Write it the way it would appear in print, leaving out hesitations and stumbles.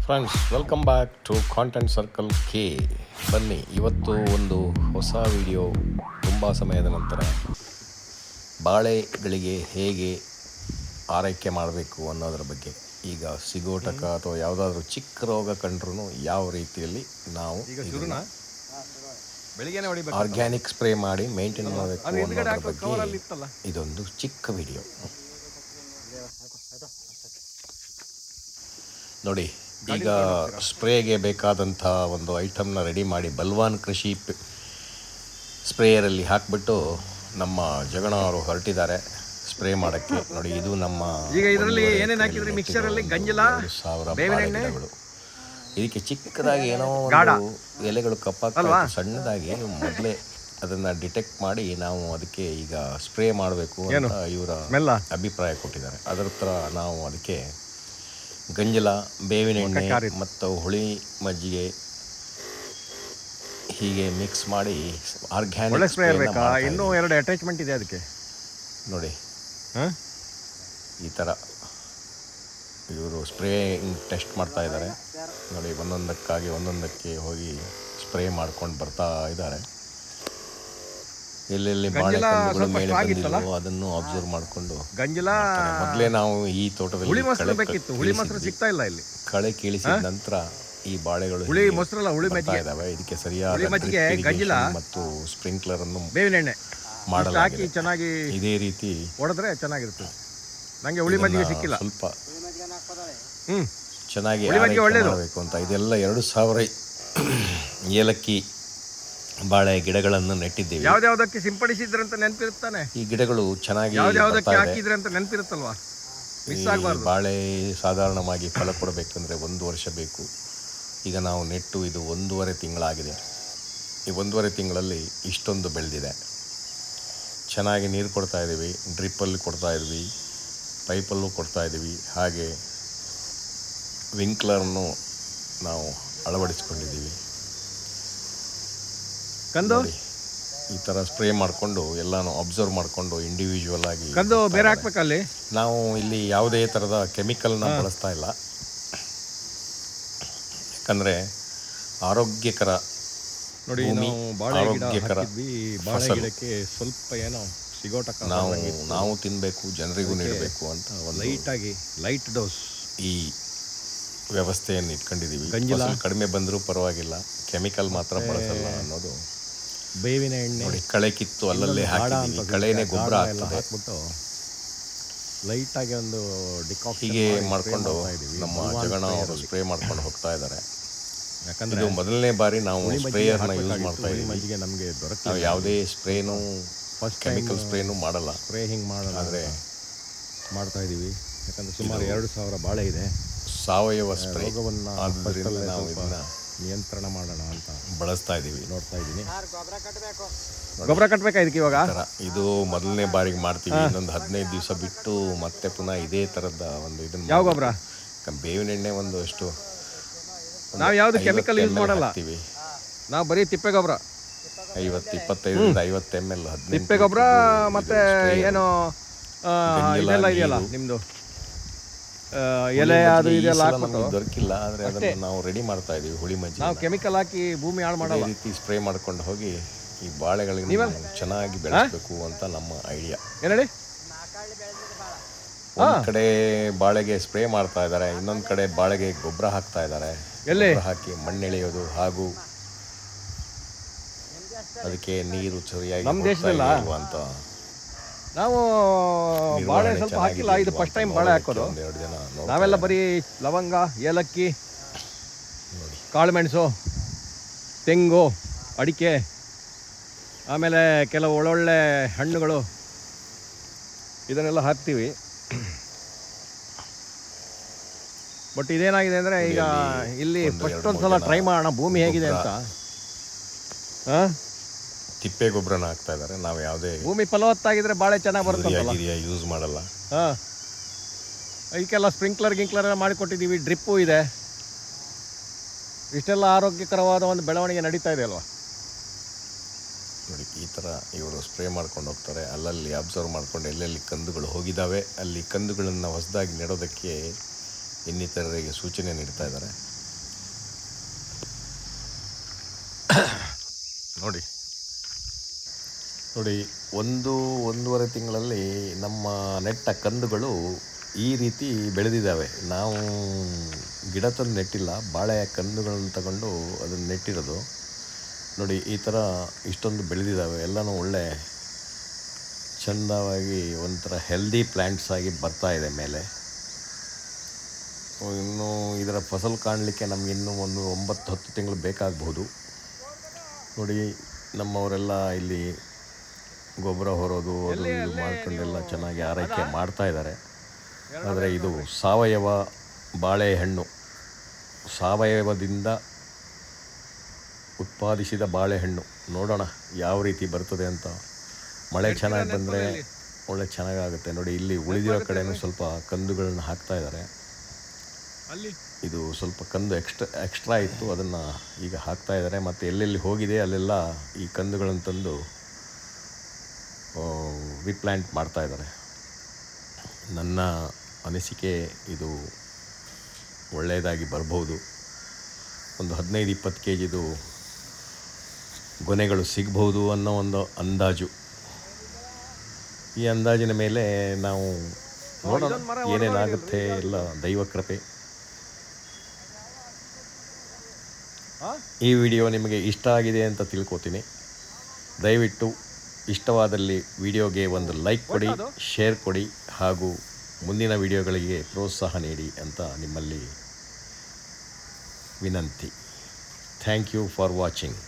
Friends, welcome back to Content Circle ಕೆ. ಬನ್ನಿ, ಇವತ್ತು ಒಂದು ಹೊಸ ವಿಡಿಯೋ. ತುಂಬ ಸಮಯದ ನಂತರ ಬಾಳೆಗಳಿಗೆ ಹೇಗೆ ಆರೈಕೆ ಮಾಡಬೇಕು ಅನ್ನೋದ್ರ ಬಗ್ಗೆ. ಈಗ ಸಿಗೋಟಕ ಅಥವಾ ಯಾವುದಾದ್ರೂ ಚಿಕ್ಕ ರೋಗ ಕಂಡ್ರೂ ಯಾವ ರೀತಿಯಲ್ಲಿ ನಾವು ಆರ್ಗ್ಯಾನಿಕ್ ಸ್ಪ್ರೇ ಮಾಡಿ ಮೇಂಟೈನ್ ಮಾಡಬೇಕು ಅನ್ನೋದ್ರ ಬಗ್ಗೆ ಇದೊಂದು ಚಿಕ್ಕ ವಿಡಿಯೋ ನೋಡಿ. ಈಗ ಸ್ಪ್ರೇಗೆ ಬೇಕಾದಂಥ ಒಂದು ಐಟಮ್ನ ರೆಡಿ ಮಾಡಿ ಬಲ್ವಾನ್ ಕೃಷಿ ಸ್ಪ್ರೇಯರಲ್ಲಿ ಹಾಕಿಬಿಟ್ಟು ನಮ್ಮ ಜಗಣ ಅವರು ಹೊರಟಿದ್ದಾರೆ ಸ್ಪ್ರೇ ಮಾಡೋಕ್ಕೆ. ನೋಡಿ, ಇದು ನಮ್ಮ ಈಗ ಇದರಲ್ಲಿ ಏನೇನು ಹಾಕಿದ್ರಿ ಮಿಕ್ಸರಲ್ಲಿ? ಗಂಜಲ, 1000 ಗಿಡಗಳು. ಇದಕ್ಕೆ ಚಿಕ್ಕದಾಗಿ ಏನೋ ಒಂದು ಎಲೆಗಳು ಕಪ್ಪಾಗ್ತವೆ, ಸಣ್ಣದಾಗಿ. ಮೊದಲೇ ಅದನ್ನು ಡಿಟೆಕ್ಟ್ ಮಾಡಿ ನಾವು ಅದಕ್ಕೆ ಈಗ ಸ್ಪ್ರೇ ಮಾಡಬೇಕು ಅಂತ ಇವರ ಅಭಿಪ್ರಾಯ ಕೊಟ್ಟಿದ್ದಾರೆ. ಅದರ ಥರ ನಾವು ಅದಕ್ಕೆ ಗಂಜಲ, ಬೇವಿನ ಎಣ್ಣೆ ಮತ್ತು ಹುಳಿ ಮಜ್ಜಿಗೆ ಹೀಗೆ ಮಿಕ್ಸ್ ಮಾಡಿ ಆರ್ಗ್ಯಾನಿಕ್ ಸ್ಪ್ರೇ ಬೇಕಾ? ಇನ್ನೂ 2 ಅಟ್ಯಾಚ್ಮೆಂಟ್ ಇದೆ ಅದಕ್ಕೆ. ನೋಡಿ, ಈ ಥರ ಇವರು ಸ್ಪ್ರೇ ಟೆಸ್ಟ್ ಮಾಡ್ತಾ ಇದ್ದಾರೆ. ನೋಡಿ, ಒಂದೊಂದಕ್ಕೆ ಹೋಗಿ ಸ್ಪ್ರೇ ಮಾಡ್ಕೊಂಡು ಬರ್ತಾ ಇದ್ದಾರೆ. ಎಲ್ಲೆಲ್ಲಿ ಬಾಳೆಕಂದುಗಳು ಮೇಲೆ ಬಂದಿದ್ದವು ಅದನ್ನು ಅಬ್ಸರ್ವ್ ಮಾಡಿಕೊಂಡು ಗಂಜಲ ಮೊದಲೇ ನಾವು ಈ ತೋಟದಲ್ಲಿ ಸಿಗ್ತಾ ಇಲ್ಲ. ಇಲ್ಲಿ ಕಳೆ ಕೀಳಿಸಿದ ನಂತರ ಈ ಬಾಳೆಗಳು ಇದಾವೆ. ಇದಕ್ಕೆ ಸರಿಯಾದ ಮತ್ತು ಸ್ಪ್ರಿಂಕ್ಲರ್ ಅನ್ನು ಬೇವಿನ ಎಣ್ಣೆ ಮಾಡಲಾಗಿದೆ. ಚೆನ್ನಾಗಿ ಇದೇ ರೀತಿ ಹೊಡೆದ್ರೆ ಚೆನ್ನಾಗಿರುತ್ತೆ. ನಂಗೆ ಹುಳಿ ಮಜ್ಜಿಗೆ ಸಿಕ್ಕಿಲ್ಲ, ಸ್ವಲ್ಪ ಚೆನ್ನಾಗಿ ಮಾಡಬೇಕು ಅಂತ. ಇದೆಲ್ಲ 2000 ಏಲಕ್ಕಿ ಬಾಳೆ ಗಿಡಗಳನ್ನು ನೆಟ್ಟಿದ್ದೇವೆ. ಯಾವ್ದಾವ್ದಕ್ಕೆ ಸಿಂಪಡಿಸಿದ್ರಂತ ನೆನಪಿರುತ್ತಾನೆ? ಈ ಗಿಡಗಳು ಚೆನ್ನಾಗಿ ಹಾಕಿದ್ರಂತ ನೆನಪಿರುತ್ತಲ್ವಾ? ಬಾಳೆ ಸಾಧಾರಣವಾಗಿ ಫಲ ಕೊಡಬೇಕಂದ್ರೆ 1 ವರ್ಷ ಬೇಕು. ಈಗ ನಾವು ನೆಟ್ಟು ಇದು 1.5 ತಿಂಗಳಾಗಿದೆ. ಈ 1.5 ತಿಂಗಳಲ್ಲಿ ಇಷ್ಟೊಂದು ಬೆಳೆದಿದೆ. ಚೆನ್ನಾಗಿ ನೀರು ಕೊಡ್ತಾ ಇದ್ದೀವಿ, ಡ್ರಿಪ್ಪಲ್ಲಿ ಕೊಡ್ತಾ ಇದ್ವಿ, ಪೈಪಲ್ಲೂ ಕೊಡ್ತಾ ಇದ್ದೀವಿ. ಹಾಗೆ ವಿಂಕ್ಲರ್ನು ನಾವು ಅಳವಡಿಸ್ಕೊಂಡಿದ್ದೀವಿ. ಈ ಥರ ಸ್ಪ್ರೇ ಮಾಡಿಕೊಂಡು ಎಲ್ಲಾನು ಅಬ್ಸರ್ವ್ ಮಾಡಿಕೊಂಡು ಇಂಡಿವಿಜುವಲ್ ಆಗಿ ಬೇರೆ ಹಾಕ್ಬೇಕಲ್ಲಿ. ನಾವು ಇಲ್ಲಿ ಯಾವುದೇ ಥರದ ಕೆಮಿಕಲ್ನ ಬಳಸ್ತಾ ಇಲ್ಲ. ಯಾಕಂದರೆ ಆರೋಗ್ಯಕರ ಭೂಮಿ, ಆರೋಗ್ಯಕರ ಫಸಲು ಸ್ವಲ್ಪ ಏನೋ ಸಿಗೋಟಕ ನಾವು ತಿನ್ನಬೇಕು, ಜನರಿಗೂ ನೀಡಬೇಕು ಅಂತ ಒಂದು ಲೈಟ್ ಡೋಸ್ ಈ ವ್ಯವಸ್ಥೆಯನ್ನು ಇಟ್ಕೊಂಡಿದ್ದೀವಿ. ಫಸಲು ಕಡಿಮೆ ಬಂದರೂ ಪರವಾಗಿಲ್ಲ, ಕೆಮಿಕಲ್ ಮಾತ್ರ ಬಳಸಲ್ಲ ಅನ್ನೋದು. ಬೇವಿನ ಎಣ್ಣೆ ನೋಡಿ, ಕಳೆ ಕಿತ್ತು ಅಲ್ಲಲ್ಲೇ ಹಾಕಿದ್ದೀವಿ. ಕಳೆನೇ ಗೊಬ್ಬರ ಆಗ್ತದೆ. ಲೈಟಾಗಿ ಒಂದು ಹೀಗೆ ಮಾಡಿಕೊಂಡು ನಮ್ಮ ಜಗಣ ಅವರು ಸ್ಪ್ರೇ ಮಾಡ್ಕೊಂಡು ಹೋಗ್ತಾ ಇದ್ದಾರೆ. ಯಾಕಂದರೆ ಇದು ಮೊದಲನೇ ಬಾರಿ ನಾವು ಸ್ಪ್ರೇಯರ್ನ ಯೂಸ್ ಮಾಡ್ತಾ ಇದ್ದೀವಿ. ನಮಗೆ ನಾವು ಯಾವುದೇ ಸ್ಪ್ರೇನೂ ಕೆಮಿಕಲ್ ಸ್ಪ್ರೇನೂ ಮಾಡಲ್ಲ. ಸ್ಪ್ರೇ ಹಿಂಗೆ ಮಾಡೋಣ ಆದರೆ ಮಾಡ್ತಾ ಇದ್ದೀವಿ. ಯಾಕಂದರೆ ಸುಮಾರು 2000 ಬಾಳೆ ಇದೆ. ಸಾವಯವ ಸ್ಪ್ರೇ, ಆದ್ದರಿಂದ ನಾವು ಇದನ್ನು ನಿಯಂತ್ರಣ ಮಾಡೋಣ ಅಂತ ಬಳಸ್ತಾ ಇದ್ದೀವಿ. ನೋಡ್ತಾ ಇದ್ದೀನಿ. ಗೊಬ್ಬರ ಕಟ್ಟಬೇಕಾ ಇದಕ್ಕೆ? ಇವಾಗ ಇದು ಮೊದಲನೇ ಬಾರಿಗೆ ಮಾಡ್ತೀವಿ. ಇನ್ನೊಂದು 15 ದಿವಸ ಬಿಟ್ಟು ಮತ್ತೆ ಪುನಃ ಇದೇ ಥರದ ಒಂದು ಇದನ್ನು. ಯಾವ ಗೊಬ್ಬರ? ಬೇವಿನ ಎಣ್ಣೆ ಒಂದು ಎಷ್ಟು, ನಾವು ಯಾವುದು ಕೆಮಿಕಲ್ ಯೂಸ್ ಮಾಡಲ್ಲ. ನಾವು ಬರೀ ತಿಪ್ಪೆ ಗೊಬ್ಬರ 25ರಿಂದ 50 ml. ತಿಪ್ಪೆ ಗೊಬ್ಬರ ಮತ್ತೆ ಏನು ಇದೆಲ್ಲ ಇದೆಯಲ್ಲ ನಿಮ್ಮದು ಎಲೆ, ಅದು ಇದೆಲ್ಲ ಹಾಕ್ಬಿಟ್ಟು ದೊರಕಿಲ್ಲ. ಆದರೆ ಅದನ್ನು ನಾವು ರೆಡಿ ಮಾಡ್ತಾ ಇದ್ದೀವಿ. ಹುಳಿ ಮಜ್ಜಿಗೆ ನಾವು ಕೆಮಿಕಲ್ ಹಾಕಿ ಭೂಮಿ ಹಾಳು ಮಾಡೋ ರೀತಿ ಸ್ಪ್ರೇ ಮಾಡ್ಕೊಂಡು ಹೋಗಿ ಈ ಬಾಳೆಗಳಿಗೆ ಚೆನ್ನಾಗಿ ಬೆಳೆಸಬೇಕು ಅಂತ ನಮ್ಮ ಐಡಿಯಾ. ಏನೇಳಿ, ಒಂದು ಕಡೆ ಬಾಳೆಗೆ ಸ್ಪ್ರೇ ಮಾಡ್ತಾ ಇದ್ದಾರೆ, ಇನ್ನೊಂದು ಕಡೆ ಬಾಳೆಗೆ ಗೊಬ್ಬರ ಹಾಕ್ತಾ ಇದ್ದಾರೆ. ಹಾಕಿ ಮಣ್ಣೆಳೆಯೋದು ಹಾಗೂ ಅದಕ್ಕೆ ನೀರು ಸರಿಯಾಗಿ ಅಂತ. ನಾವು ಬಾಳೆ ಸ್ವಲ್ಪ ಹಾಕಿಲ್ಲ, ಇದು ಫಸ್ಟ್ ಟೈಮ್ ಬಾಳೆ ಹಾಕೋದು. ನಾವೆಲ್ಲ ಬರೀ ಲವಂಗ, ಏಲಕ್ಕಿ, ಕಾಳುಮೆಣಸು, ತೆಂಗು, ಅಡಿಕೆ, ಆಮೇಲೆ ಕೆಲವು ಒಳ್ಳೊಳ್ಳೆ ಹಣ್ಣುಗಳು ಇದನ್ನೆಲ್ಲ ಹಾಕ್ತೀವಿ. ಬಟ್ ಇದೇನಾಗಿದೆ ಅಂದರೆ ಈಗ ಇಲ್ಲಿ ಫಸ್ಟ್ ಒಂದು ಸಲ ಟ್ರೈ ಮಾಡೋಣ ಭೂಮಿ ಹೇಗಿದೆ ಅಂತ. ತಿಪ್ಪೆ ಗೊಬ್ಬರನ ಹಾಕ್ತಾ ಇದ್ದಾರೆ. ನಾವು ಯಾವುದೇ ಭೂಮಿ ಫಲವತ್ತಾಗಿದ್ರೆ ಬಾಳೆ ಚೆನ್ನಾಗಿ ಬರುತ್ತೆ, ಯೂಸ್ ಮಾಡಲ್ಲ. ಇದಕ್ಕೆಲ್ಲ ಸ್ಪ್ರಿಂಕ್ಲರ್ ಮಾಡಿಕೊಟ್ಟಿದ್ದೀವಿ, ಡ್ರಿಪ್ಪು ಇದೆ. ಇಷ್ಟೆಲ್ಲ ಆರೋಗ್ಯಕರವಾದ ಒಂದು ಬೆಳವಣಿಗೆ ನಡೀತಾ ಇದೆ ಅಲ್ವಾ? ನೋಡಿ, ಈ ಥರ ಇವರು ಸ್ಪ್ರೇ ಮಾಡ್ಕೊಂಡು ಹೋಗ್ತಾರೆ. ಅಲ್ಲಲ್ಲಿ ಅಬ್ಸರ್ವ್ ಮಾಡ್ಕೊಂಡು ಎಲ್ಲೆಲ್ಲಿ ಕಂದುಗಳು ಹೋಗಿದ್ದಾವೆ ಅಲ್ಲಿ ಕಂದುಗಳನ್ನು ಹೊಸದಾಗಿ ನೆಡೋದಕ್ಕೆ ಇನ್ನಿತರರಿಗೆ ಸೂಚನೆ ನೀಡ್ತಾ ಇದ್ದಾರೆ. ನೋಡಿ ನೋಡಿ, 1-1.5 ತಿಂಗಳಲ್ಲಿ ನಮ್ಮ ನೆಟ್ಟ ಕಂದುಗಳು ಈ ರೀತಿ ಬೆಳೆದಿದ್ದಾವೆ. ನಾವು ಗಿಡ ತಂದು ನೆಟ್ಟಿಲ್ಲ, ಬಾಳೆ ಕಂದುಗಳನ್ನು ತಗೊಂಡು ಅದನ್ನು ನೆಟ್ಟಿರೋದು. ನೋಡಿ, ಈ ಥರ ಇಷ್ಟೊಂದು ಬೆಳೆದಿದ್ದಾವೆ. ಎಲ್ಲನೂ ಒಳ್ಳೆ ಚೆಂದವಾಗಿ ಒಂಥರ ಹೆಲ್ದಿ ಪ್ಲ್ಯಾಂಟ್ಸ್ ಆಗಿ ಬರ್ತಾ ಇದೆ ಮೇಲೆ. ಇನ್ನು ಇದರ ಫಸಲು ಕಾಣಲಿಕ್ಕೆ ನಮಗೆ ಇನ್ನೂ ಒಂದು 9-10 ತಿಂಗಳು ಬೇಕಾಗಬಹುದು. ನೋಡಿ, ನಮ್ಮವರೆಲ್ಲ ಇಲ್ಲಿ ಗೊಬ್ಬರ ಹೊರೋದು ಅದು ಇದು ಮಾಡ್ಕೊಂಡೆಲ್ಲ ಚೆನ್ನಾಗಿ ಆರೈಕೆ ಮಾಡ್ತಾ ಇದ್ದಾರೆ. ಆದರೆ ಇದು ಸಾವಯವ ಬಾಳೆಹಣ್ಣು, ಸಾವಯವದಿಂದ ಉತ್ಪಾದಿಸಿದ ಬಾಳೆಹಣ್ಣು. ನೋಡೋಣ ಯಾವ ರೀತಿ ಬರ್ತದೆ ಅಂತ. ಮಳೆ ಚೆನ್ನಾಗಿ ಬಂದರೆ ಒಳ್ಳೆ ಚೆನ್ನಾಗಾಗುತ್ತೆ. ನೋಡಿ, ಇಲ್ಲಿ ಉಳಿದಿರೋ ಕಡೆಯೂ ಸ್ವಲ್ಪ ಕಂದುಗಳನ್ನ ಹಾಕ್ತಾ ಇದ್ದಾರೆ. ಇದು ಸ್ವಲ್ಪ ಕಂದು ಎಕ್ಸ್ಟ್ರಾ ಇತ್ತು, ಅದನ್ನು ಈಗ ಹಾಕ್ತಾ ಇದ್ದಾರೆ. ಮತ್ತು ಎಲ್ಲೆಲ್ಲಿ ಹೋಗಿದೆ ಅಲ್ಲೆಲ್ಲ ಈ ಕಂದುಗಳನ್ನು ತಂದು ರೀಪ್ಲ್ಯಾಂಟ್ ಮಾಡ್ತಾ ಇದ್ದಾರೆ. ನನ್ನ ಅನಿಸಿಕೆ ಇದು ಒಳ್ಳೆಯದಾಗಿ ಬರ್ಬೋದು. ಒಂದು 15-20 kgದು ಗೊನೆಗಳು ಸಿಗ್ಬೋದು ಅನ್ನೋ ಒಂದು ಅಂದಾಜು. ಈ ಅಂದಾಜಿನ ಮೇಲೆ ನಾವು ನೋಡೋಣ ಏನೇನಾಗುತ್ತೆ, ಎಲ್ಲ ದೈವ ಕೃಪೆ. ಈ ವಿಡಿಯೋ ನಿಮಗೆ ಇಷ್ಟ ಆಗಿದೆ ಅಂತ ತಿಳ್ಕೊತೀನಿ. ದಯವಿಟ್ಟು ಇಷ್ಟವಾದಲ್ಲಿ ವಿಡಿಯೋಗೆ ಒಂದು ಲೈಕ್ ಕೊಡಿ, ಶೇರ್ ಕೊಡಿ, ಹಾಗೂ ಮುಂದಿನ ವಿಡಿಯೋಗಳಿಗೆ ಪ್ರೋತ್ಸಾಹ ನೀಡಿ ಅಂತ ನಿಮ್ಮಲ್ಲಿ ವಿನಂತಿ. Thank you for watching.